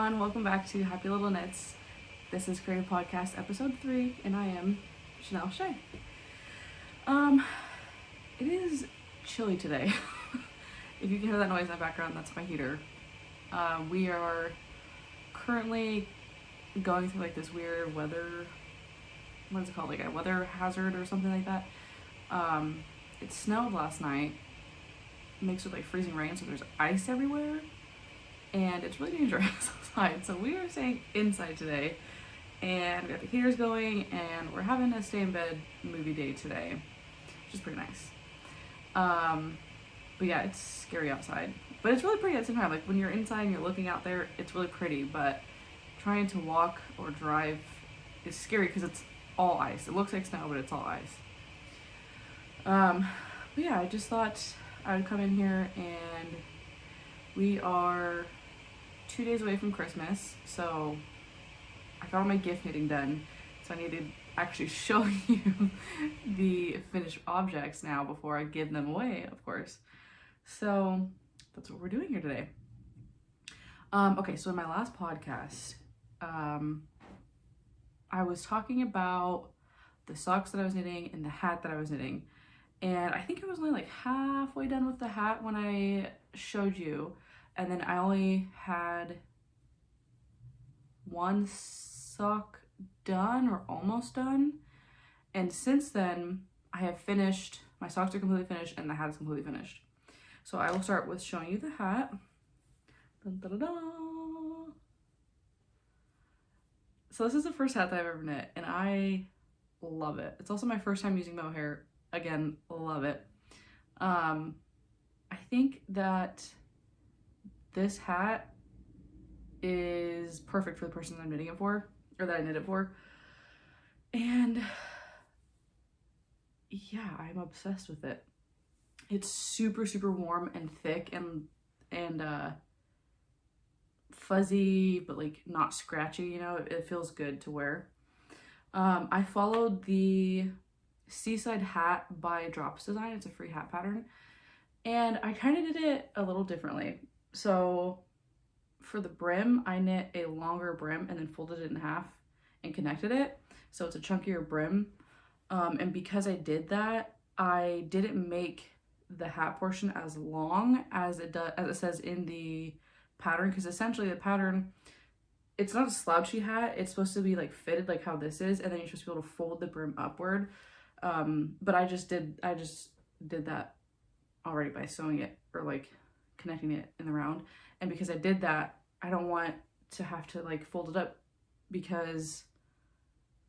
everyone, welcome back to Happy Little Knits. This is Creative Podcast episode 3, and I am Chanel Shea. It is chilly today. If you can hear that noise in the background, that's my heater. We are currently going through like this weird weather, what is it called, like a weather hazard or something like that. It snowed last night, mixed with like freezing rain, so there's ice everywhere. And it's really dangerous outside, so we are staying inside today, and we got the heaters going, and we're having a stay in bed movie day today, which is pretty nice. But yeah, it's scary outside, but it's really pretty at the same time. Like when you're inside and you're looking out there, it's really pretty, but trying to walk or drive is scary because it's all ice. It looks like snow, but it's all ice. But yeah, I just thought I would come in here, and we are 2 days away from Christmas, so I got all my gift knitting done, so I need to actually show you the finished objects now before I give them away, of course. So that's what we're doing here today. Okay, so in my last podcast, I was talking about the socks that I was knitting and the hat that I was knitting, and I think I was only like halfway done with the hat when I showed you. And then I only had one sock done or almost done. And since then, I have finished, my socks are completely finished and the hat is completely finished. So I will start with showing you the hat. Dun, dun, dun, dun. So this is the first hat that I've ever knit, and I love it. It's also my first time using mohair. Again, love it. I think that this hat is perfect for the person I'm knitting it for, or that I knit it for. And yeah, I'm obsessed with it. It's super, super warm and thick and fuzzy, but like not scratchy, you know, it feels good to wear. I followed the Seaside Hat by Drops Design. It's a free hat pattern. And I kind of did it a little differently. So for the brim, I knit a longer brim and then folded it in half and connected it. So it's a chunkier brim. And because I did that, I didn't make the hat portion as long as it does, as it says in the pattern, because essentially the pattern, it's not a slouchy hat. It's supposed to be like fitted like how this is, and then you're supposed to be able to fold the brim upward. But I just did that already by sewing it or like connecting it in the round. And because I did that, I don't want to have to like fold it up, because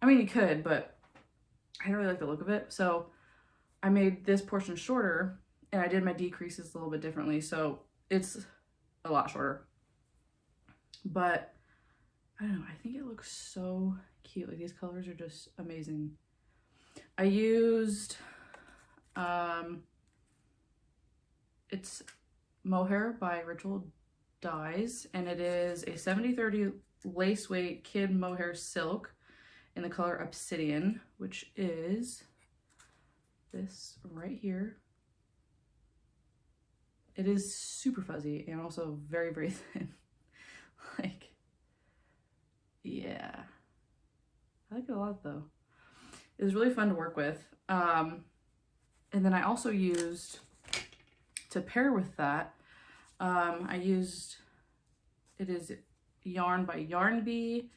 I mean you could, but I don't really like the look of it. So I made this portion shorter, and I did my decreases a little bit differently, so it's a lot shorter. But I don't know, I think it looks so cute. Like these colors are just amazing. I used it's mohair by Ritual Dyes, and it is a 70/30 lace weight kid mohair silk in the color Obsidian, which is this right here. It is super fuzzy and also very, very thin. Like, yeah. I like it a lot though. It was really fun to work with. And then I also used, to pair with that, it is yarn by Yarn Bee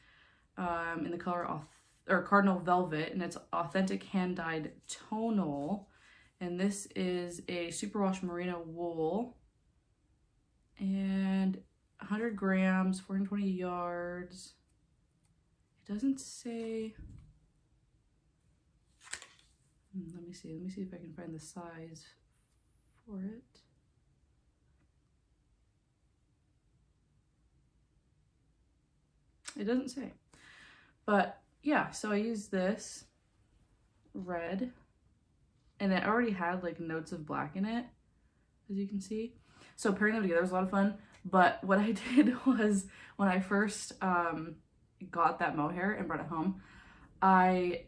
in the color Cardinal Velvet, and it's authentic hand-dyed tonal. And this is a superwash merino wool, and 100 grams, 420 yards. It doesn't say, let me see if I can find the size for it. It doesn't say, but yeah, so I used this red, and it already had like notes of black in it, as you can see. So pairing them together was a lot of fun. But what I did was, when I first got that mohair and brought it home, I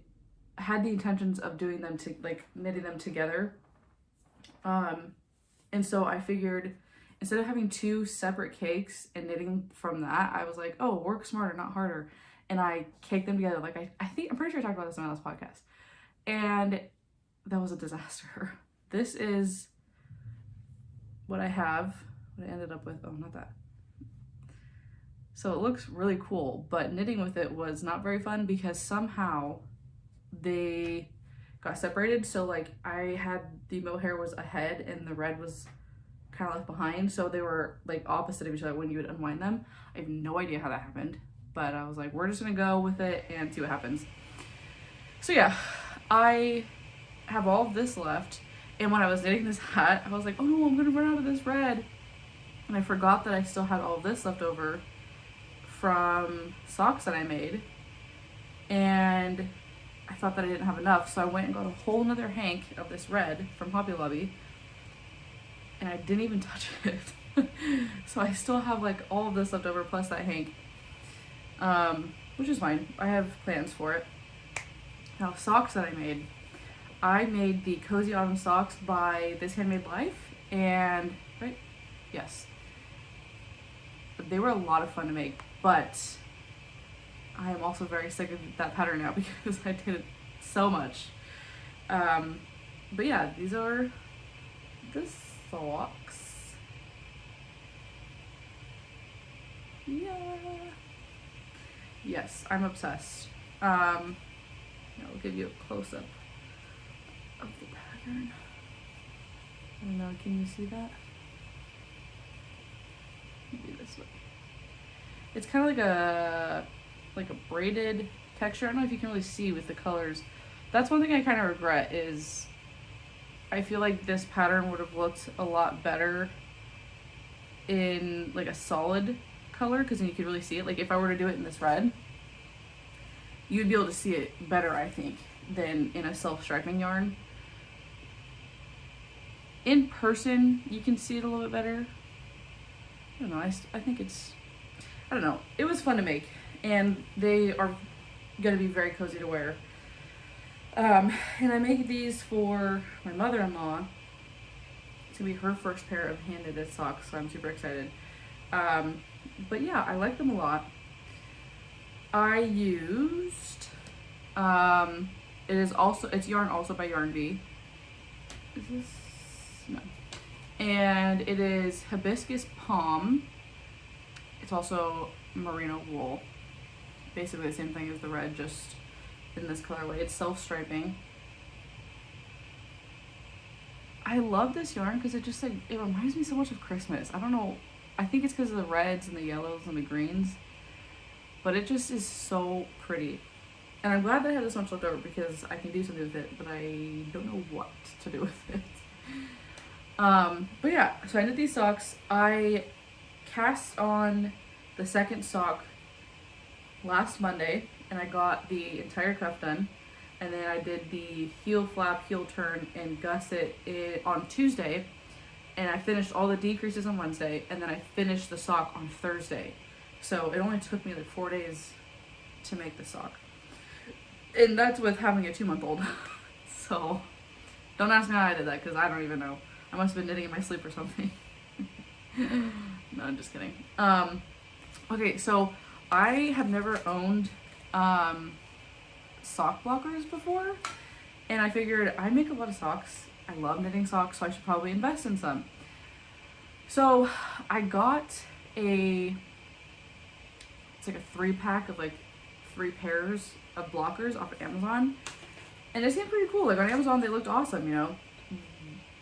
had the intentions of doing them to like knitting them together. And so I figured, instead of having 2 separate cakes and knitting from that, I was like, oh, work smarter, not harder. And I caked them together. Like, I'm pretty sure I talked about this in my last podcast. And that was a disaster. This is what I have, what I ended up with. Oh, not that. So it looks really cool, but knitting with it was not very fun because somehow they got separated. So like I had the mohair was ahead and the red was kind of left behind. So they were like opposite of each other when you would unwind them. I have no idea how that happened, but I was like, we're just gonna go with it and see what happens. So yeah, I have all of this left. And when I was knitting this hat, I was like, oh no, I'm gonna run out of this red. And I forgot that I still had all of this left over from socks that I made, and I thought that I didn't have enough, so I went and got a whole nother hank of this red from Hobby Lobby, and I didn't even touch it. So I still have like all of this left over plus that hank, which is fine. I have plans for it. Now, socks that I made the Cozy Autumn socks by This Handmade Life, and right, yes, they were a lot of fun to make. But I am also very sick of that pattern now because I did it so much. But yeah, these are the socks. Yeah. Yes, I'm obsessed. I'll give you a close-up of the pattern. I don't know, can you see that? Maybe this way. It's kind of like a braided texture. I don't know if you can really see with the colors. That's one thing I kind of regret is I feel like this pattern would have looked a lot better in like a solid color because then you could really see it. Like if I were to do it in this red, you'd be able to see it better, I think, than in a self-striping yarn. In person, you can see it a little bit better. I don't know, I think it's, I don't know. It was fun to make, and they are going to be very cozy to wear. And I made these for my mother-in-law. It's going to be her first pair of hand-knitted socks, so I'm super excited. But yeah, I like them a lot. I used, it's yarn also by Yarn Bee. Is this? No. And it is hibiscus palm. It's also merino wool. Basically the same thing as the red, just in this colorway. It's self-striping. I love this yarn because it just like, it reminds me so much of Christmas. I don't know. I think it's because of the reds and the yellows and the greens. But it just is so pretty. And I'm glad that I have this much left over because I can do something with it, but I don't know what to do with it. But yeah, so I knit these socks. I cast on the second sock last Monday, and I got the entire cuff done. And then I did the heel flap, heel turn, and gusset on Tuesday. And I finished all the decreases on Wednesday, and then I finished the sock on Thursday. So it only took me like 4 days to make the sock. And that's with having a 2-month-old. So don't ask me how I did that because I don't even know. I must have been knitting in my sleep or something. No, I'm just kidding. Okay, so I have never owned sock blockers before. And I figured I make a lot of socks. I love knitting socks, so I should probably invest in some. So I got it's like a 3-pack of like 3 pairs of blockers off of Amazon. And they seemed pretty cool. Like on Amazon, they looked awesome, you know.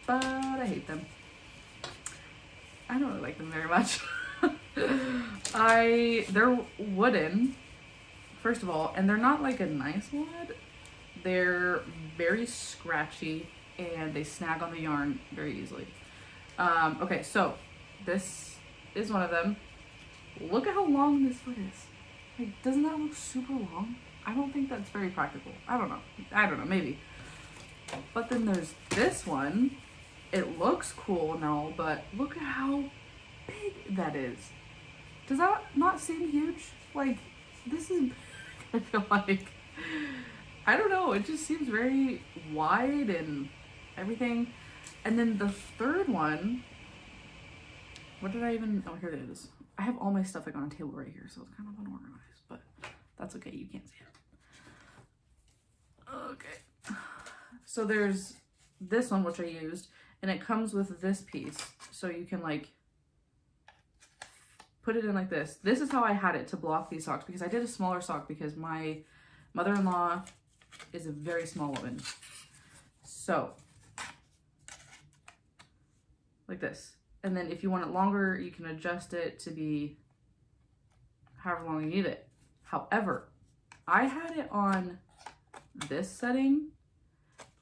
But I hate them. I don't really like them very much. They're wooden, first of all, and they're not like a nice wood. They're very scratchy and they snag on the yarn very easily. Okay, so this is one of them. Look at how long this foot is. Like, doesn't that look super long? I don't think that's very practical. I don't know, maybe. But then there's this one. It looks cool and all, but look at how big that is. Does that not seem huge? Like, this is big, I feel like. I don't know, it just seems very wide and everything. And then the third one, what did I even, oh, here it is. I have all my stuff like on a table right here, so it's kind of unorganized, but that's okay, you can't see it. Okay. So there's this one, which I used, and it comes with this piece, so you can like put it in like this. This is how I had it to block these socks, because I did a smaller sock because my mother-in-law is a very small woman. So, like this. And then if you want it longer, you can adjust it to be however long you need it. However, I had it on this setting,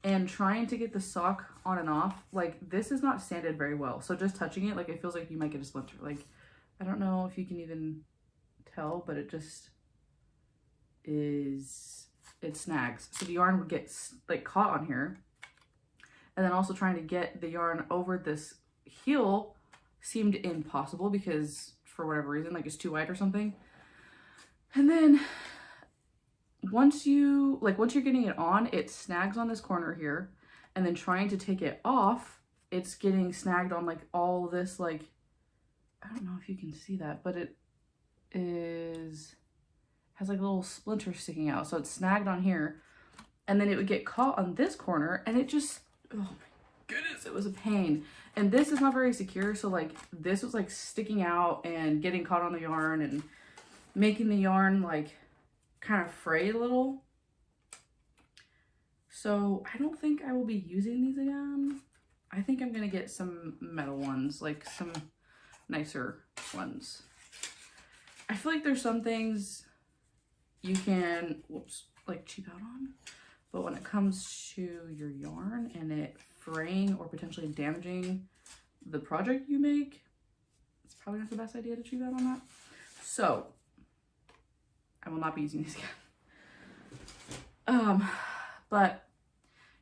and trying to get the sock on and off, like this is not sanded very well. So just touching it, like it feels like you might get a splinter. Like, I don't know if you can even tell, but it just is, it snags. So the yarn would get like caught on here. And then also trying to get the yarn over this heel seemed impossible because for whatever reason, like it's too wide or something. And then once you're getting it on, it snags on this corner here, and then trying to take it off, it's getting snagged on like all this, like, I don't know if you can see that, but it has like little splinters sticking out. So it's snagged on here, and then it would get caught on this corner, and it just, oh my goodness, it was a pain. And this is not very secure, so like this was like sticking out and getting caught on the yarn and making the yarn like kind of fray a little. So I don't think I will be using these again. I think I'm gonna get some metal ones, like some nicer ones. I feel like there's some things you can, like cheap out on, but when it comes to your yarn and it fraying or potentially damaging the project you make, it's probably not the best idea to cheap out on that. So I will not be using these again. But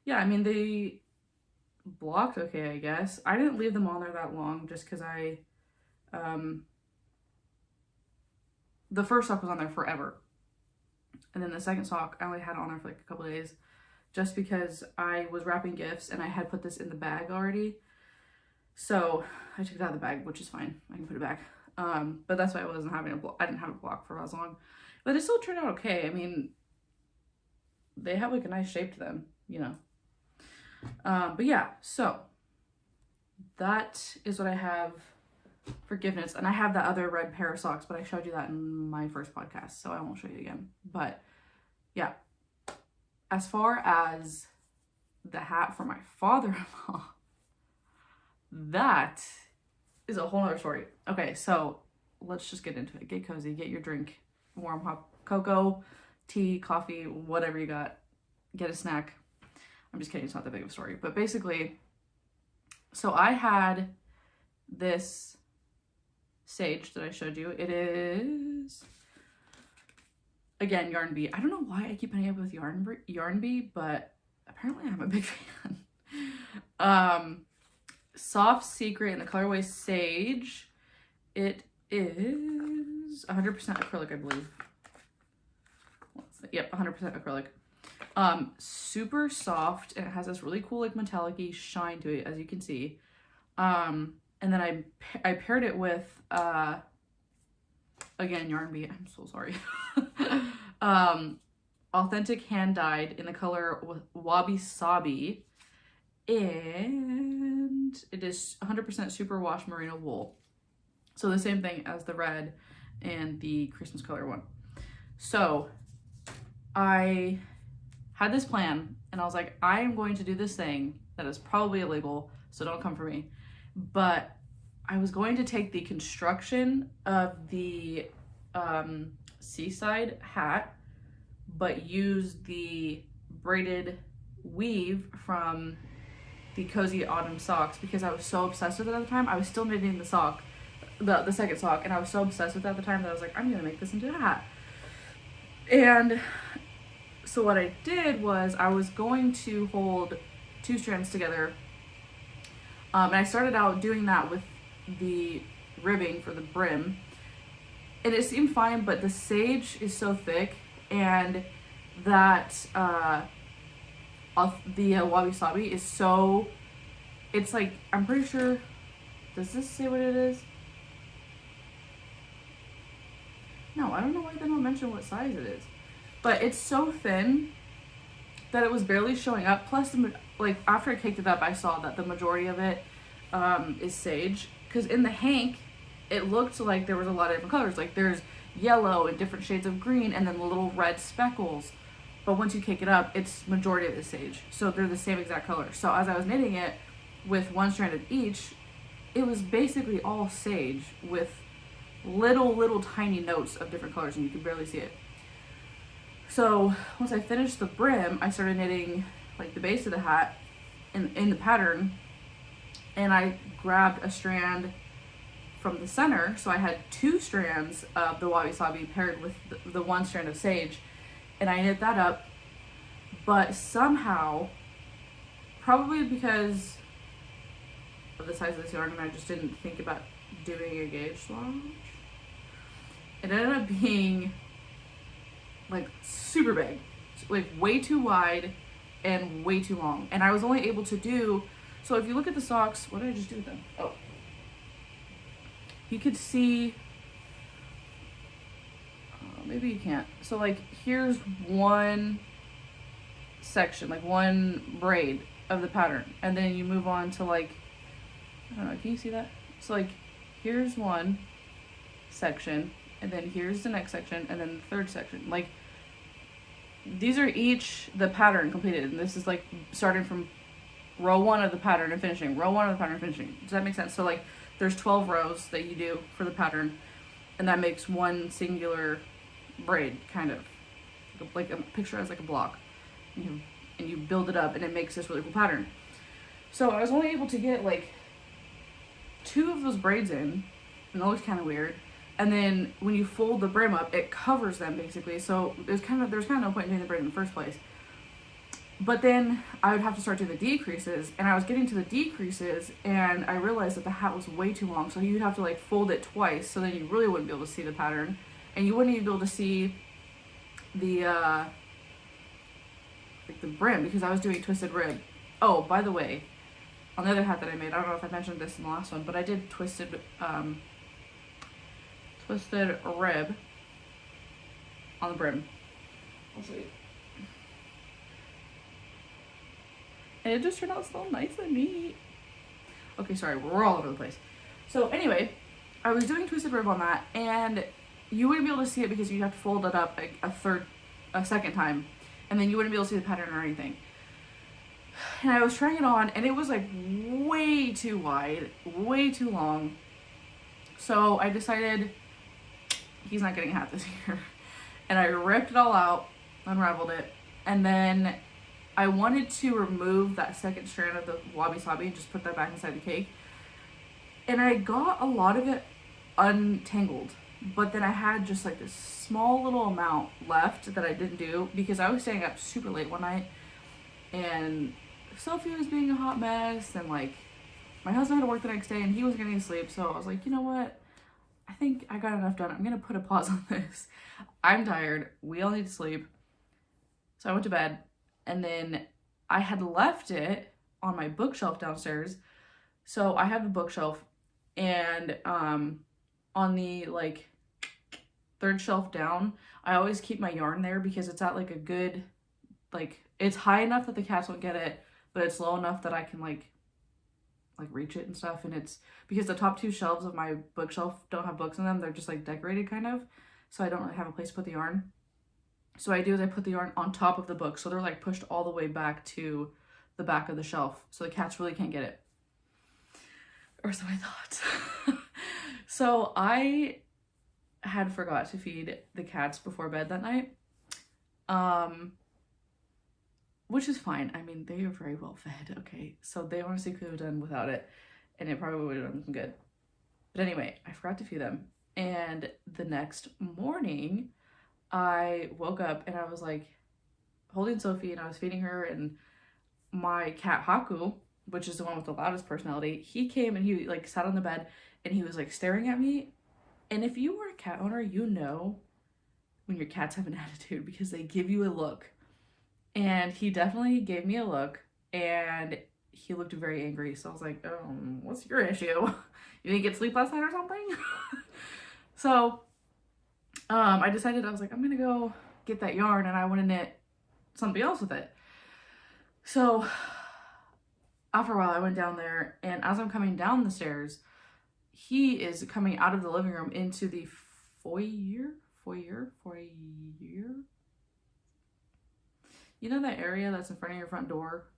yeah, I mean, they blocked okay, I guess. I didn't leave them on there that long just because the first sock was on there forever. And then the second sock, I only had it on there for like a couple of days just because I was wrapping gifts and I had put this in the bag already. So I took it out of the bag, which is fine. I can put it back. But that's why I wasn't having I didn't have a block for as long. But they still turned out okay. I mean, they have like a nice shape to them, you know. But yeah, so that is what I have for gifts. And I have that other red pair of socks, but I showed you that in my first podcast, so I won't show you again. But yeah, as far as the hat for my father-in-law, that is a whole other story. Okay, so let's just get into it. Get cozy, get your drink, warm hot cocoa, tea, coffee, whatever you got. Get a snack. I'm just kidding, it's not that big of a story. But basically, so I had this sage that I showed you. It is, again, Yarn Bee. I don't know why I keep ending up with Yarn Bee, but apparently I'm a big fan. Soft Secret in the colorway Sage. It is 100% acrylic, I believe. Yep, 100% acrylic. Super soft, and it has this really cool like metallic-y shine to it, as you can see. And then I paired it with again, Yarn Bee. I'm so sorry. Authentic hand dyed in the color Wabi Sabi, and it is 100% superwash merino wool. So the same thing as the red and the Christmas color one. So I had this plan, and I was like, I am going to do this thing that is probably illegal, so don't come for me. But I was going to take the construction of the seaside hat, but use the braided weave from the Cozy Autumn socks, because I was so obsessed with it at the time. I was still knitting the sock, the second sock, and I was so obsessed with it at the time that I was like, I'm gonna make this into a hat. And so what I did was I was going to hold two strands together, and I started out doing that with the ribbing for the brim, and it seemed fine, but the sage is so thick, and that the Wabi Sabi is so, it's like, I'm pretty sure, does this say what it is? No, I don't know why they don't mention what size it is. But it's so thin that it was barely showing up. Plus, like after I caked it up, I saw that the majority of it is sage. Because in the hank, it looked like there was a lot of different colors. Like there's yellow and different shades of green, and then the little red speckles. But once you cake it up, it's majority of it is sage. So they're the same exact color. So as I was knitting it with one strand of each, it was basically all sage with little tiny notes of different colors, and you could barely see it. So once I finished the brim, I started knitting like the base of the hat in the pattern, and I grabbed a strand from the center. So I had 2 strands of the wabi sabi paired with the 1 strand of sage, and I knit that up. But somehow, probably because of the size of this yarn, and I just didn't think about doing a gauge swatch, it ended up being like super big, like way too wide and way too long. And I was only able to do, so if you look at the socks, what did I just do with them? Oh, you could see, maybe you can't. So like here's one section, like one braid of the pattern, and then you move on to like, I don't know, can you see that? So like here's one section, and then here's the next section, and then the third section. Like these are each the pattern completed, and this is like starting from row 1 of the pattern and finishing row 1 of the pattern and finishing. Does that make sense? So like there's 12 rows that you do for the pattern, and that makes one singular braid, kind of like a picture as like a block, and you build it up, and it makes this really cool pattern. So I was only able to get like 2 of those braids in, and it looks kind of weird. And then when you fold the brim up, it covers them basically. So there's kind of no point in doing the braid in the first place. But then I would have to start doing the decreases, and I was getting to the decreases, and I realized that the hat was way too long. So you'd have to like fold it twice, so then you really wouldn't be able to see the pattern, and you wouldn't even be able to see the like the brim, because I was doing twisted rib. Oh, by the way, on the other hat that I made, I don't know if I mentioned this in the last one, but I did twisted rib on the brim. I'll show you. And it just turned out so nice and neat. Okay, sorry, we're all over the place. So anyway, I was doing twisted rib on that, and you wouldn't be able to see it because you'd have to fold it up like a second time, and then you wouldn't be able to see the pattern or anything. And I was trying it on, and it was like way too wide, way too long. So I decided he's not getting a hat this year. And I ripped it all out, unraveled it, and then I wanted to remove that second strand of the wabi sabi and just put that back inside the cake. And I got a lot of it untangled, but then I had just like this small little amount left that I didn't do because I was staying up super late one night, and Sophie was being a hot mess, and like my husband had to work the next day and he was getting sleep. So I was like, you know what? I think I got enough done. I'm going to put a pause on this. I'm tired. We all need to sleep. So I went to bed, and then I had left it on my bookshelf downstairs. So I have a bookshelf, and on the like 3rd shelf down, I always keep my yarn there because it's at like a good, like it's high enough that the cats won't get it, but it's low enough that I can like reach it and stuff. And it's because the top 2 shelves of my bookshelf don't have books in them. They're just like decorated kind of. So I don't really have a place to put the yarn. So what I do is I put the yarn on top of the book. So they're like pushed all the way back to the back of the shelf. So the cats really can't get it. Or so I thought. So I had forgot to feed the cats before bed that night. Which is fine. I mean, they are very well fed, okay? So they honestly could have done without it, and it probably would have done good. But anyway, I forgot to feed them. And the next morning, I woke up and I was like holding Sophie, and I was feeding her, and my cat Haku, which is the one with the loudest personality, he came and he like sat on the bed and he was like staring at me. And if you were a cat owner, you know when your cats have an attitude because they give you a look. And he definitely gave me a look, and he looked very angry. So I was like, what's your issue? You didn't get sleep last night or something? So I decided, I was like, I'm gonna go get that yarn and I want to knit something else with it. So after a while I went down there, and as I'm coming down the stairs, he is coming out of the living room into the foyer. You know that area that's in front of your front door?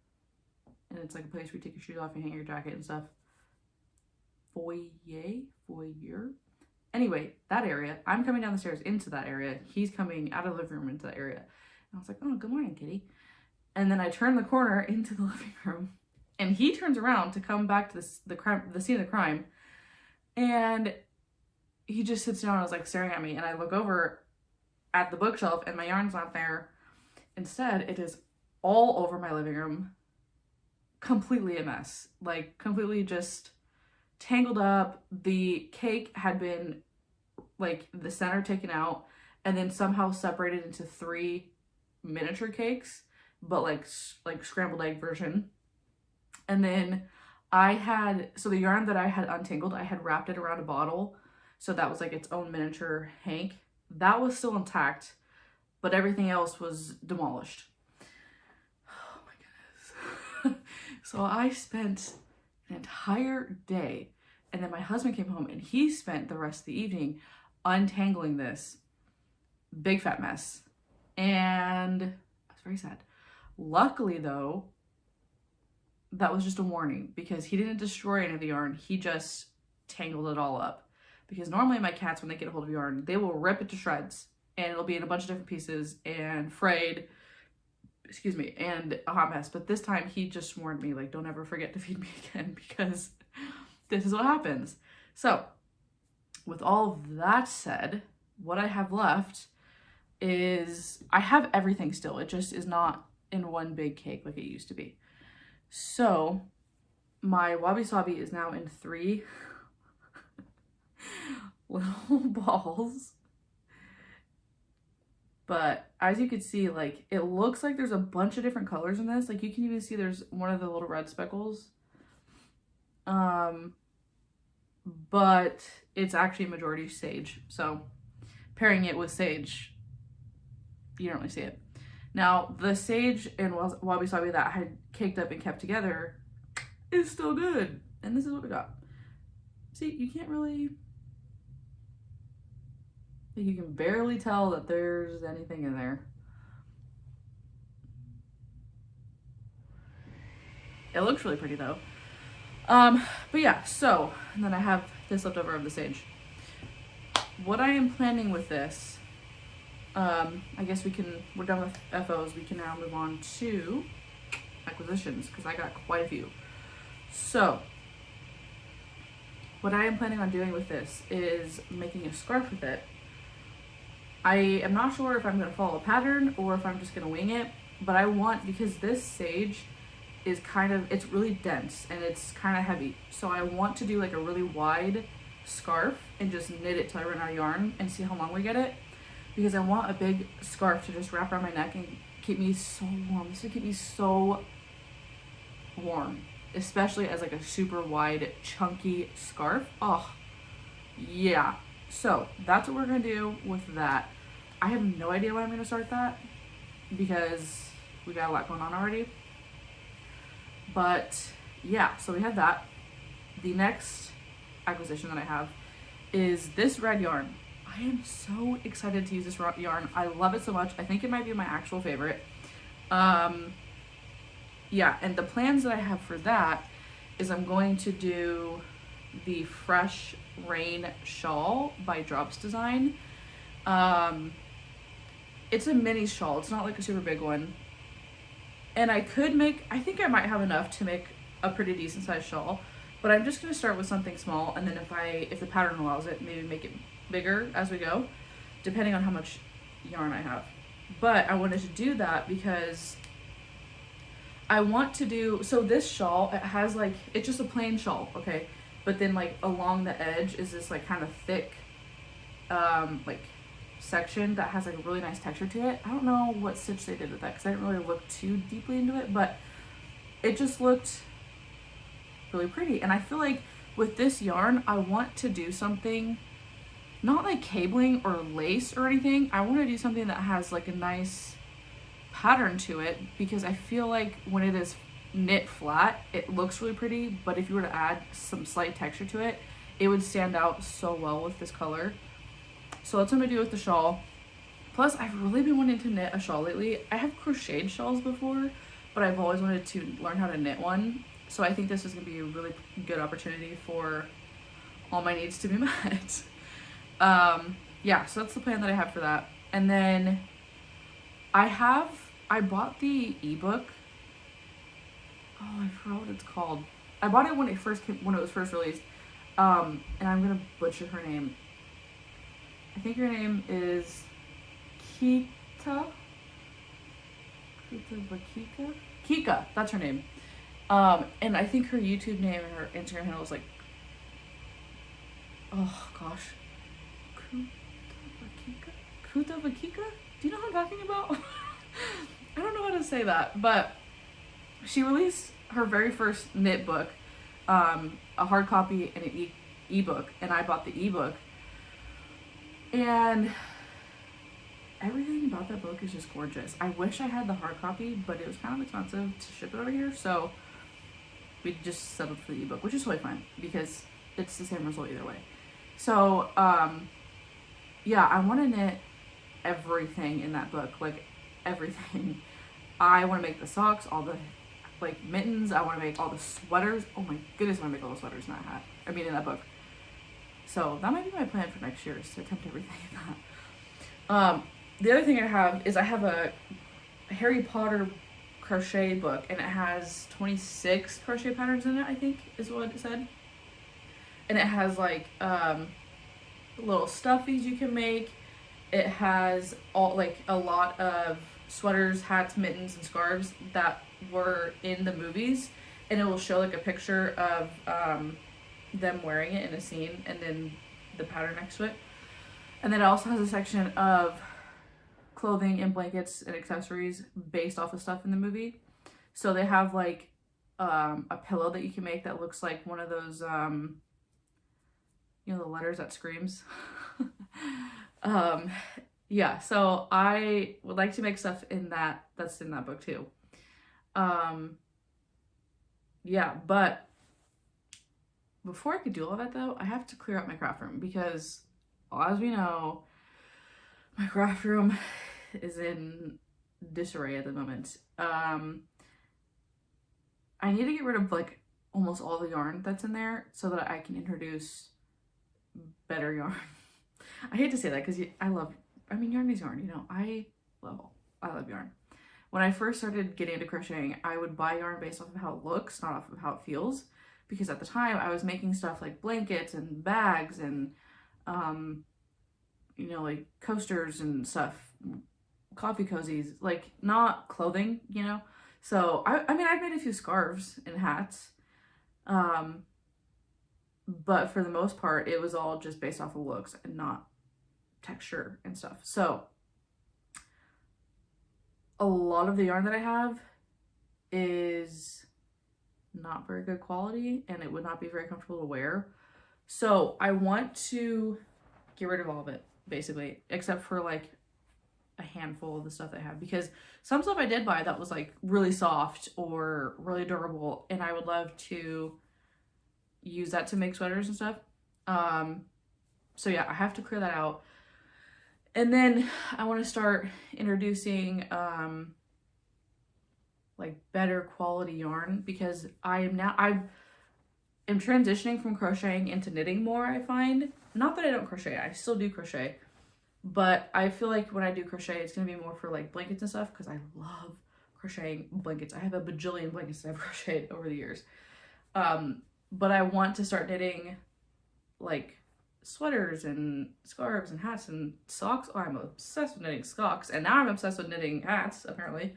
And it's like a place where you take your shoes off and hang your jacket and stuff. Foyer. Anyway, that area. I'm coming down the stairs into that area. He's coming out of the living room into that area. And I was like, oh, good morning, kitty. And then I turn the corner into the living room. And he turns around to come back to the scene of the crime. And he just sits down and is like staring at me. And I look over at the bookshelf and my yarn's not there. Instead, it is all over my living room. Completely a mess. Like, completely just tangled up. The cake had been, like, the center taken out and then somehow separated into 3 miniature cakes, but like scrambled egg version. And then so the yarn that I had untangled, I had wrapped it around a bottle, so that was like its own miniature hank. That was still intact, but everything else was demolished. Oh my goodness. So I spent an entire day, and then my husband came home and he spent the rest of the evening untangling this big fat mess. And I was very sad. Luckily though, that was just a warning, because he didn't destroy any of the yarn. He just tangled it all up. Because normally my cats, when they get a hold of yarn, they will rip it to shreds and it'll be in a bunch of different pieces and frayed, and a hot mess. But this time he just warned me, like, don't ever forget to feed me again, because this is what happens. So with all of that said, what I have left is, I have everything still. It just is not in one big cake like it used to be. So my wabi sabi is now in 3 little balls. But as you can see, like, it looks like there's a bunch of different colors in this. Like, you can even see there's one of the little red speckles. But it's actually majority sage. So pairing it with sage, you don't really see it. Now, the sage and wabi sabi that I had caked up and kept together is still good. And this is what we got. See, you can't really, like, you can barely tell that there's anything in there. It looks really pretty though. But yeah, so, and then I have this left over of the sage. What I am planning with this, I guess we're done with FOs. We can now move on to acquisitions, because I got quite a few. So what I am planning on doing with this is making a scarf with it. I am not sure if I'm going to follow a pattern or if I'm just going to wing it, but I want, because this sage is it's really dense and it's kind of heavy. So I want to do like a really wide scarf and just knit it till I run out of yarn and see how long we get it. Because I want a big scarf to just wrap around my neck and keep me so warm. This would keep me so warm, especially as like a super wide, chunky scarf. Oh, yeah. So that's what we're gonna do with that. I have no idea when I'm gonna start that, because we got a lot going on already. But yeah, so we have that. The next acquisition that I have is this red yarn. I am so excited to use this yarn. I love it so much. I think it might be my actual favorite. Yeah, and the plans that I have for that is I'm going to do the Fresh Rain Shawl by Drops Design. It's a mini shawl. It's not like a super big one. And I think I might have enough to make a pretty decent sized shawl, but I'm just going to start with something small, and then if the pattern allows it, maybe make it bigger as we go, depending on how much yarn I have. But I wanted to do that because I want to do, so this shawl, it has like, it's just a plain shawl, okay, but then like along the edge is this like kind of thick like section that has like a really nice texture to it. I don't know what stitch they did with that because I didn't really look too deeply into it, but it just looked really pretty. And I feel like with this yarn I want to do something not like cabling or lace or anything. I want to do something that has like a nice pattern to it, because I feel like when it is knit flat, it looks really pretty, but if you were to add some slight texture to it, it would stand out so well with this color. So that's what I'm gonna do with the shawl. Plus, I've really been wanting to knit a shawl lately. I have crocheted shawls before, but I've always wanted to learn how to knit one. So I think this is gonna be a really good opportunity for all my needs to be met. Yeah, so that's the plan that I have for that. And then I bought the ebook. Oh, I forgot what it's called. I bought it when it was first released. And I'm gonna butcher her name. I think her name is Kutovakika. Kika, that's her name. And I think her YouTube name and her Instagram handle is like, oh gosh, Kutovakika? Do you know what I'm talking about? I don't know how to say that, but she released her very first knit book, a hard copy and an ebook, and I bought the ebook. And everything about that book is just gorgeous. I wish I had the hard copy, but it was kind of expensive to ship it over here, so we just settled for the ebook, which is totally fine because it's the same result either way. So, yeah, I want to knit everything in that book, like everything. I want to make the socks, all the like mittens. I want to make all the sweaters. Oh my goodness, I want to make all the sweaters in that hat. I mean, in that book. So that might be my plan for next year, is to attempt everything in that. The other thing I have a Harry Potter crochet book, and it has 26 crochet patterns in it, I think is what it said. And it has like little stuffies you can make. It has all like a lot of sweaters, hats, mittens, and scarves that were in the movies, and it will show like a picture of them wearing it in a scene, and then the pattern next to it. And then it also has a section of clothing and blankets and accessories based off of stuff in the movie. So they have like a pillow that you can make that looks like one of those you know, the letters that screams. Yeah, so I would like to make stuff that's in that book too. Yeah, but before I could do all that though, I have to clear out my craft room, because as we know, my craft room is in disarray at the moment. I need to get rid of like almost all the yarn that's in there so that I can introduce better yarn. I hate to say that because yarn is yarn, you know. I love yarn. When I first started getting into crocheting, I would buy yarn based off of how it looks, not off of how it feels. Because at the time I was making stuff like blankets and bags and, you know, like coasters and stuff, coffee cozies, like not clothing, you know? So, I've made a few scarves and hats. But for the most part, it was all just based off of looks and not texture and stuff. So a lot of the yarn that I have is not very good quality, and it would not be very comfortable to wear. So I want to get rid of all of it, basically, except for like a handful of the stuff that I have, because some stuff I did buy that was like really soft or really durable, and I would love to use that to make sweaters and stuff. So yeah, I have to clear that out. And then I want to start introducing like better quality yarn, because I am transitioning from crocheting into knitting more, I find. Not that I don't crochet, I still do crochet, but I feel like when I do crochet, it's going to be more for like blankets and stuff, because I love crocheting blankets. I have a bajillion blankets that I've crocheted over the years. But I want to start knitting like sweaters and scarves and hats and socks. Oh, I'm obsessed with knitting socks, and now I'm obsessed with knitting hats, apparently.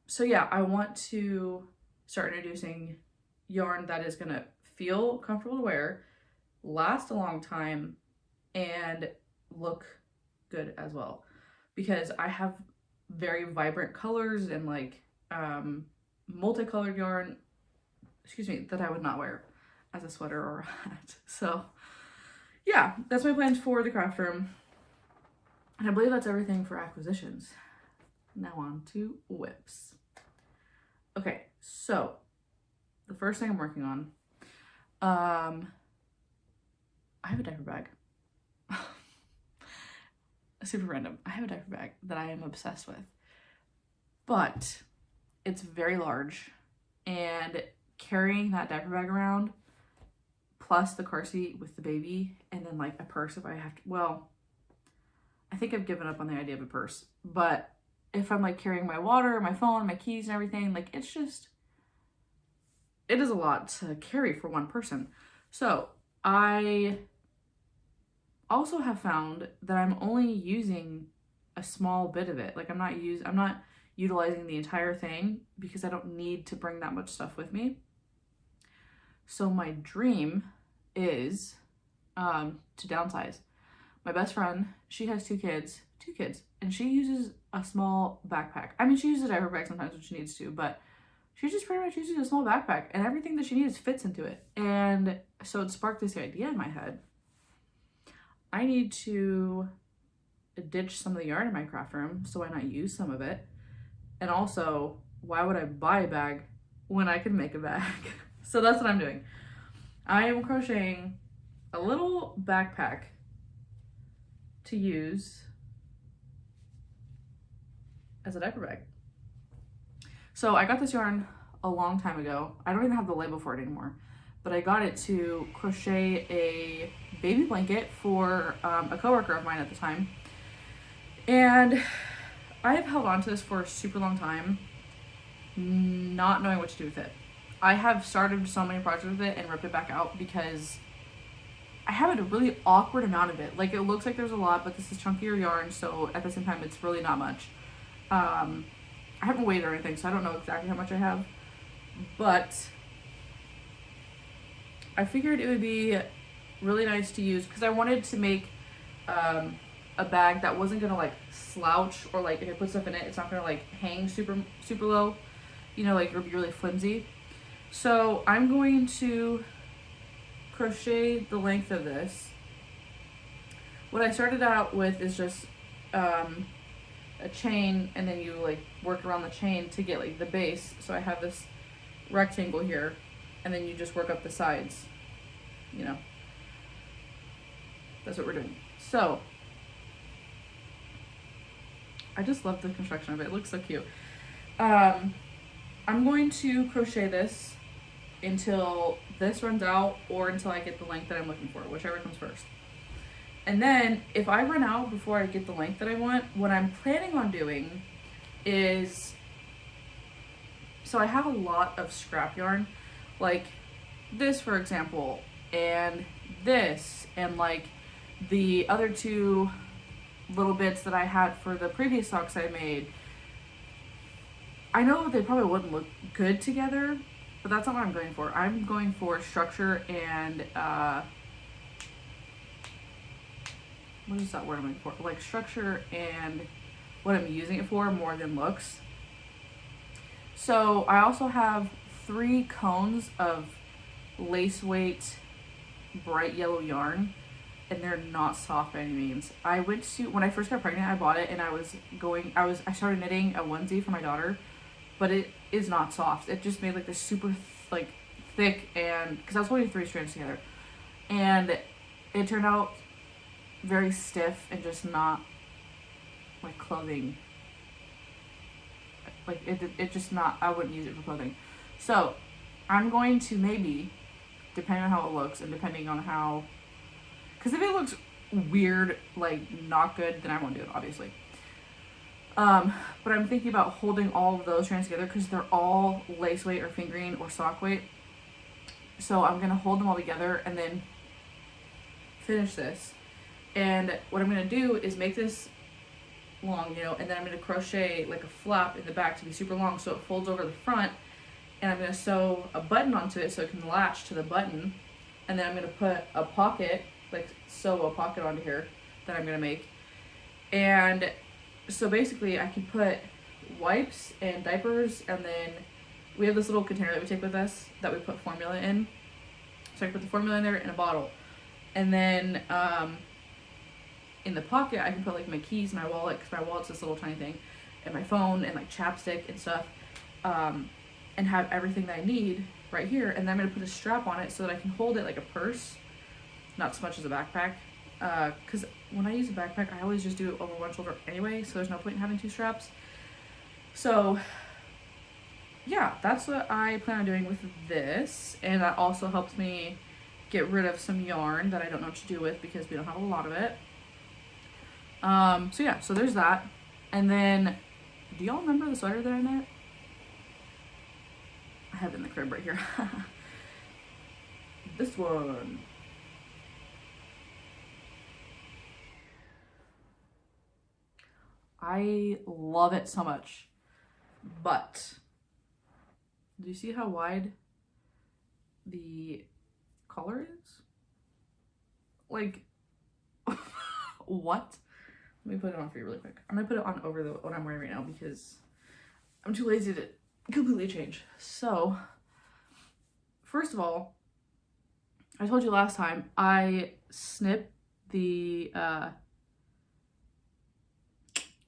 So yeah, I want to start introducing yarn that is gonna feel comfortable to wear, last a long time, and look good as well, because I have very vibrant colors and like multicolored yarn, that I would not wear as a sweater or a hat. So yeah, that's my plans for the craft room. And I believe that's everything for acquisitions. Now on to whips. Okay, so the first thing I'm working on, I have a diaper bag. Super random. I have a diaper bag that I am obsessed with, but it's very large, and carrying that diaper bag around, plus the car seat with the baby, and then like a purse if I have to, well, I think I've given up on the idea of a purse, but if I'm like carrying my water, my phone, my keys and everything, like it is a lot to carry for one person. So I also have found that I'm only using a small bit of it. Like I'm not utilizing the entire thing because I don't need to bring that much stuff with me. So my dream is to downsize. My best friend, she has two kids, and she uses a small backpack. I mean, she uses a diaper bag sometimes when she needs to, but she just pretty much uses a small backpack, and everything that she needs fits into it. And so it sparked this idea in my head. I need to ditch some of the yarn in my craft room, so why not use some of it? And also, why would I buy a bag when I could make a bag? So that's what I'm doing. I am crocheting a little backpack to use as a diaper bag. So I got this yarn a long time ago. I don't even have the label for it anymore, but I got it to crochet a baby blanket for a coworker of mine at the time. And I have held on to this for a super long time, not knowing what to do with it. I have started so many projects with it and ripped it back out because I have a really awkward amount of it. Like, it looks like there's a lot, but this is chunkier yarn, so at the same time, it's really not much. I haven't weighed or anything, so I don't know exactly how much I have. But I figured it would be really nice to use because I wanted to make a bag that wasn't gonna like slouch, or like if I put stuff in it, it's not gonna like hang super low, you know, like it'll be really flimsy. So I'm going to crochet the length of this. What I started out with is just a chain, and then you like work around the chain to get like the base. So I have this rectangle here, and then you just work up the sides, you know. That's what we're doing. So I just love the construction of it. It looks so cute. I'm going to crochet this until this runs out, or until I get the length that I'm looking for, whichever comes first. And then if I run out before I get the length that I want, what I'm planning on doing is, so I have a lot of scrap yarn, like this for example, and this, and like the other two little bits that I had for the previous socks I made. I know they probably wouldn't look good together, but that's not what I'm going for. I'm going for structure and what is that word I'm looking for? Like structure and what I'm using it for more than looks. So I also have 3 cones of lace weight bright yellow yarn, and they're not soft by any means. When I first got pregnant, I bought it, and I started knitting a onesie for my daughter, but it is not soft. It just made like this super like thick, and because I was holding 3 strands together, and it turned out very stiff and just not like clothing. Like it just not, I wouldn't use it for clothing. So I'm going to maybe, depending on how it looks and depending on how, because if it looks weird, like not good, then I won't do it, obviously. But I'm thinking about holding all of those strands together because they're all lace weight or fingering or sock weight. So I'm gonna hold them all together and then finish this. And what I'm gonna do is make this long, you know, and then I'm gonna crochet like a flap in the back to be super long so it folds over the front, and I'm gonna sew a button onto it so it can latch to the button, and then I'm gonna put a pocket, like sew a pocket onto here that I'm gonna make. And so basically I can put wipes and diapers, and then we have this little container that we take with us that we put formula in. So I put the formula in there in a bottle. And then in the pocket, I can put like my keys, my wallet, because my wallet's this little tiny thing, and my phone and like chapstick and stuff, and have everything that I need right here. And then I'm gonna put a strap on it so that I can hold it like a purse, not so much as a backpack. Because when I use a backpack, I always just do it over one shoulder anyway, so there's no point in having two straps. So yeah, that's what I plan on doing with this, and that also helps me get rid of some yarn that I don't know what to do with because we don't have a lot of it. So yeah, so there's that. And then, do y'all remember the sweater that I knit? I have it in the crib right here. This one. I love it so much, but do you see how wide the collar is? Like, what? Let me put it on for you really quick. I'm gonna put it on over what I'm wearing right now because I'm too lazy to completely change. So, first of all, I told you last time I snipped the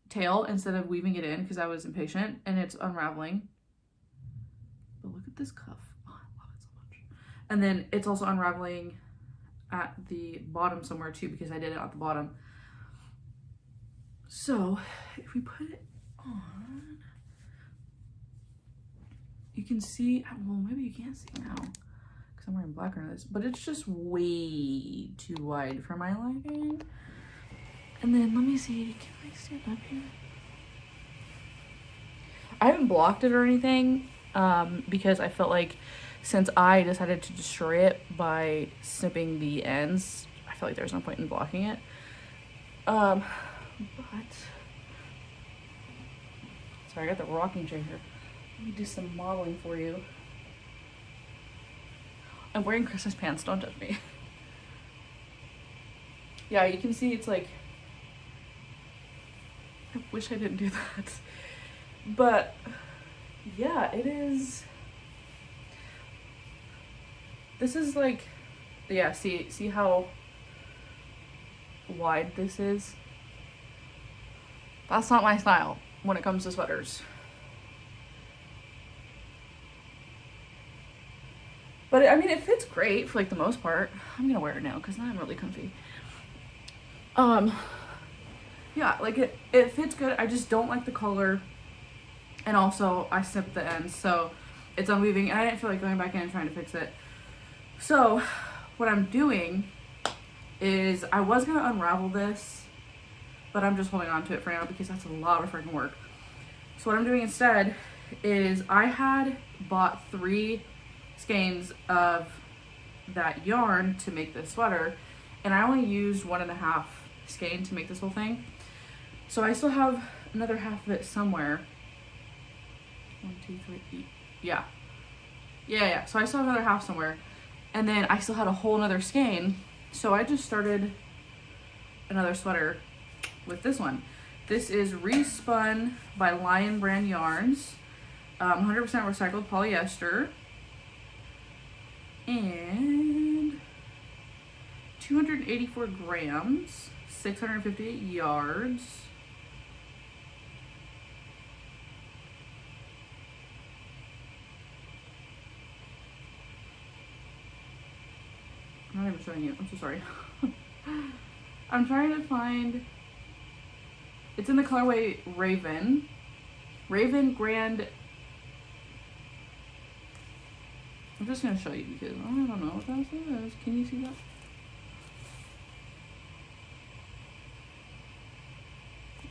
tail instead of weaving it in because I was impatient, and it's unraveling. But look at this cuff. Oh, I love it so much. And then it's also unraveling at the bottom somewhere too because I did it at the bottom. So if we put it on, you can see, well, maybe you can't see now because I'm wearing black under this, but it's just way too wide for my liking. And then let me see, can I stand up here? I haven't blocked it or anything because I felt like since I decided to destroy it by snipping the ends, I felt like there's no point in blocking it. But sorry, I got the rocking chair here. Let me do some modeling for you. I'm wearing Christmas pants, don't judge me. Yeah, you can see it's like, I wish I didn't do that. But yeah, it is. This is like, yeah, see how wide this is? That's not my style when it comes to sweaters. But I mean, it fits great for like the most part. I'm gonna wear it now because now I'm really comfy. Yeah, like it fits good. I just don't like the color, and also I snipped the ends, so it's unweaving, and I didn't feel like going back in and trying to fix it. So what I'm doing is I was gonna unravel this, but I'm just holding on to it for now because that's a lot of freaking work. So what I'm doing instead is I had bought 3 skeins of that yarn to make this sweater, and I only used 1.5 skein to make this whole thing. So I still have another half of it somewhere. 1, 2, 3, yeah. So I still have another half somewhere, and then I still had a whole another skein. So I just started another sweater with this one. This is Respun by Lion Brand Yarns, 100% recycled polyester, and 284 grams, 658 yards. I'm not even showing you. I'm so sorry. I'm trying to find. It's in the colorway Raven. Raven Grand. I'm just going to show you because I don't know what that says. Can you see that?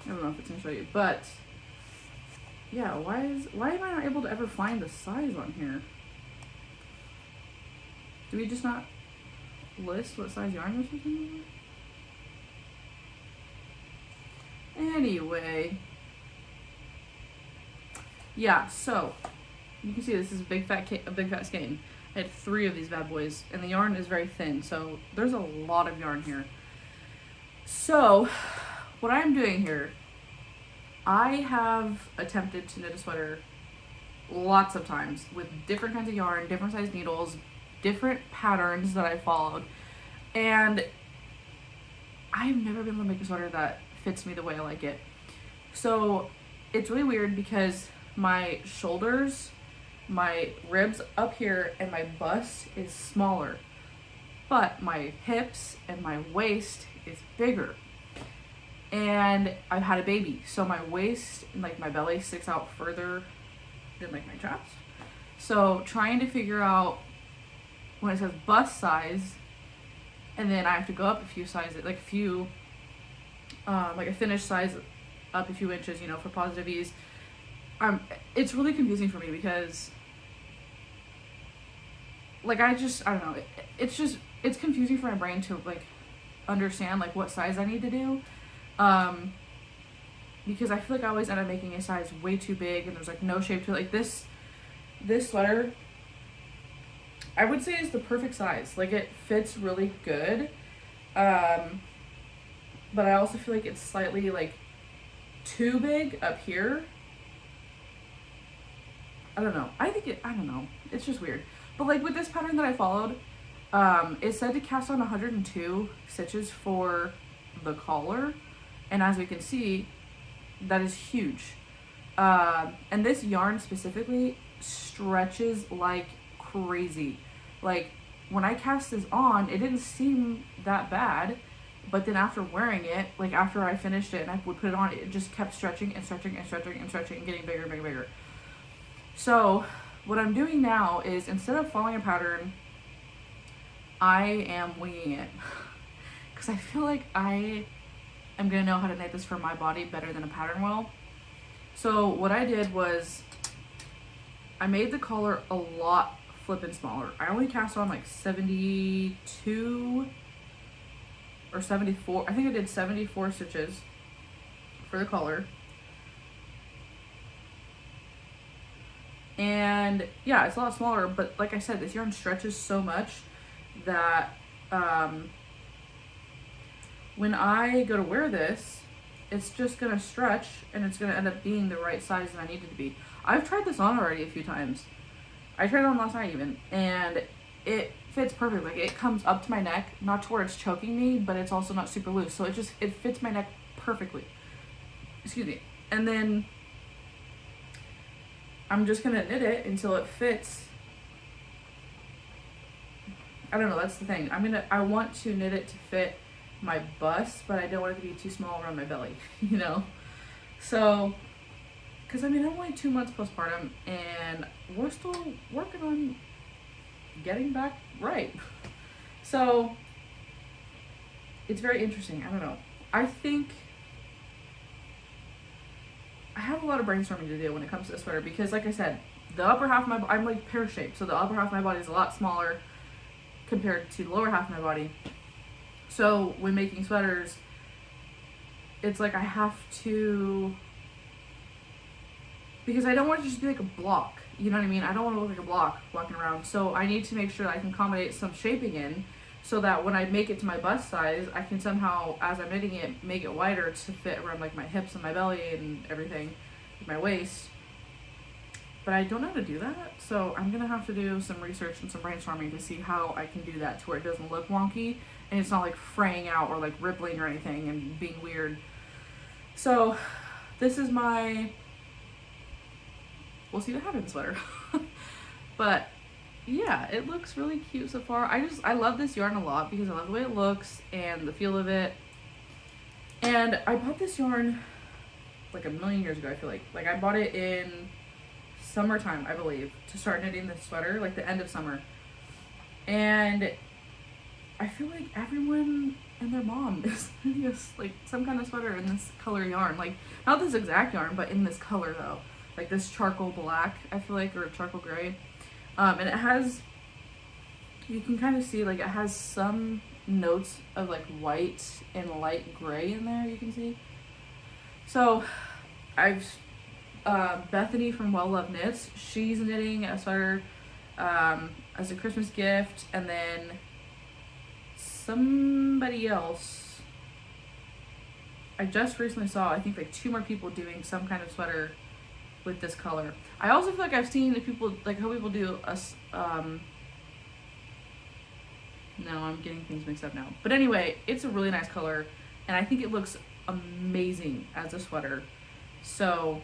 I don't know if it's going to show you, but yeah, why am I not able to ever find the size on here? Do we just not list what size yarn this is in? Anyway, yeah, so you can see this is a big fat skein. I had 3 of these bad boys, and the yarn is very thin, so there's a lot of yarn here. So what I'm doing here, I have attempted to knit a sweater lots of times with different kinds of yarn, different size needles, different patterns that I followed. And I've never been able to make a sweater that fits me the way I like it. So it's really weird because my shoulders, my ribs up here, and my bust is smaller. But my hips and my waist is bigger. And I've had a baby, so my waist and like my belly sticks out further than like my chest. So trying to figure out when it says bust size, and then I have to go up a few sizes, like a few, like a finished size up a few inches, you know, for positive ease. It's really confusing for me because, like, I don't know. It's confusing for my brain to like understand like what size I need to do. Because I feel like I always end up making a size way too big, and there's like no shape to it. Like this sweater, I would say is the perfect size. Like it fits really good. But I also feel like it's slightly like too big up here. I don't know. I don't know. It's just weird. But like with this pattern that I followed, it said to cast on 102 stitches for the collar. And as we can see, that is huge. And this yarn specifically stretches like crazy. Like when I cast this on, it didn't seem that bad. But then after wearing it, like after I finished it and I would put it on, it just kept stretching and stretching and stretching and stretching and getting bigger and bigger and bigger. So what I'm doing now is instead of following a pattern, I am winging it. Because I feel like I am going to know how to knit this for my body better than a pattern will. So what I did was I made the collar a lot flippin' smaller. I only cast on like 72 or 74. I think I did 74 stitches for the collar. And yeah, it's a lot smaller, but like I said, this yarn stretches so much that when I go to wear this, it's just gonna stretch and it's gonna end up being the right size that I need it to be. I've tried this on already a few times. I tried it on last night even, and it fits perfectly. Like it comes up to my neck, not to where it's choking me, but it's also not super loose. So it fits my neck perfectly. Excuse me. And then I'm just gonna knit it until it fits. I don't know, that's the thing. I want to knit it to fit my bust, but I don't want it to be too small around my belly, you know? So, because I'm only 2 months postpartum and we're still working on getting back right. So, it's very interesting. I don't know. I think I have a lot of brainstorming to do when it comes to this sweater because, like I said, the upper half of my I'm like pear-shaped, so the upper half of my body is a lot smaller compared to the lower half of my body. So when making sweaters, it's like I have to, because I don't want it to just be like a block, you know what I mean? I don't want to look like a block walking around. So I need to make sure that I can accommodate some shaping in so that when I make it to my bust size, I can somehow, as I'm knitting it, make it wider to fit around like my hips and my belly and everything, my waist. But I don't know how to do that, so I'm gonna have to do some research and some brainstorming to see how I can do that to where it doesn't look wonky and it's not like fraying out or like rippling or anything and being weird. So this is my we'll see what happens sweater. But yeah, it looks really cute so far. I love this yarn a lot because I love the way it looks and the feel of it. And I bought this yarn like a million years ago, I feel like I bought it in summertime, I believe, to start knitting this sweater, like the end of summer. And I feel like everyone and their mom is knitting this, like some kind of sweater in this color yarn, like not this exact yarn, but in this color though, like this charcoal black, I feel like, or charcoal gray. And it has, you can kind of see like it has some notes of like white and light gray in there, you can see. So I've Bethany from Well Love Knits, she's knitting a sweater as a Christmas gift, and then somebody else I just recently saw, I think like 2 more people doing some kind of sweater with this color. I also feel like I've seen the people, like how people do a No, I'm getting things mixed up now. But anyway, it's a really nice color, and I think it looks amazing as a sweater. So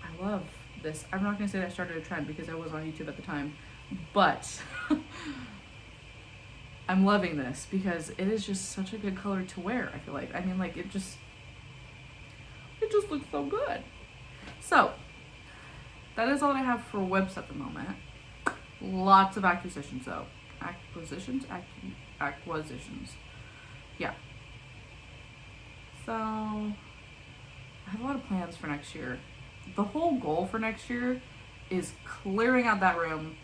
I love this. I'm not going to say that I started a trend because I was on YouTube at the time, but I'm loving this because it is just such a good color to wear, I feel like. I mean, like, it just looks so good. So that is all I have for whips at the moment. Lots of acquisitions though. Acquisitions. Yeah. So I have a lot of plans for next year. The whole goal for next year is clearing out that room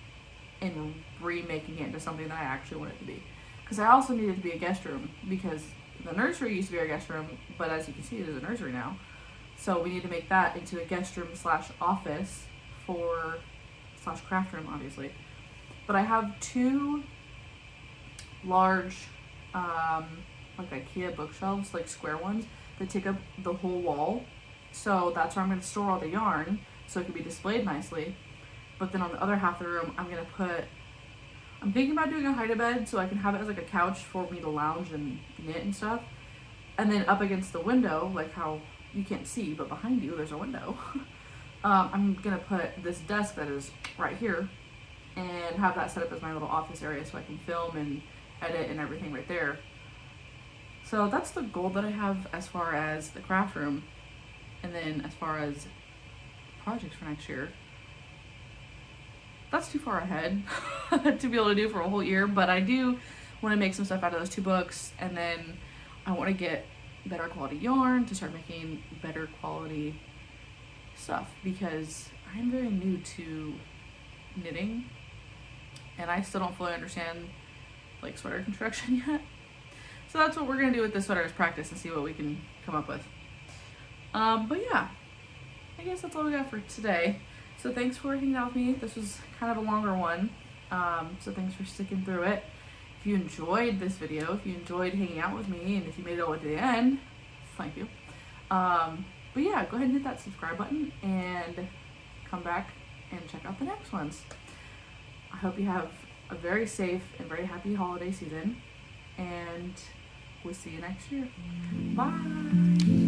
and remaking it into something that I actually want it to be. Because I also need it to be a guest room, because the nursery used to be our guest room, but as you can see, it is a nursery now. So we need to make that into a guest room / office for / craft room, obviously. But I have 2 large, like IKEA bookshelves, like square ones, that take up the whole wall. So that's where I'm going to store all the yarn, so it can be displayed nicely. But then on the other half of the room, I'm thinking about doing a hide-a-bed so I can have it as like a couch for me to lounge and knit and stuff. And then up against the window, like how you can't see, but behind you there's a window. I'm gonna put this desk that is right here and have that set up as my little office area so I can film and edit and everything right there. So that's the goal that I have as far as the craft room. And then as far as projects for next year, that's too far ahead to be able to do for a whole year, but I do want to make some stuff out of those 2 books, and then I want to get better quality yarn to start making better quality stuff, because I'm very new to knitting and I still don't fully understand like sweater construction yet. So that's what we're gonna do with this sweater, is practice and see what we can come up with. But yeah, I guess that's all we got for today. So thanks for hanging out with me. This was kind of a longer one, so thanks for sticking through it. If you enjoyed this video, if you enjoyed hanging out with me, and if you made it all the way to the end, thank you. But yeah, go ahead and hit that subscribe button and come back and check out the next ones. I hope you have a very safe and very happy holiday season, and we'll see you next year. Bye!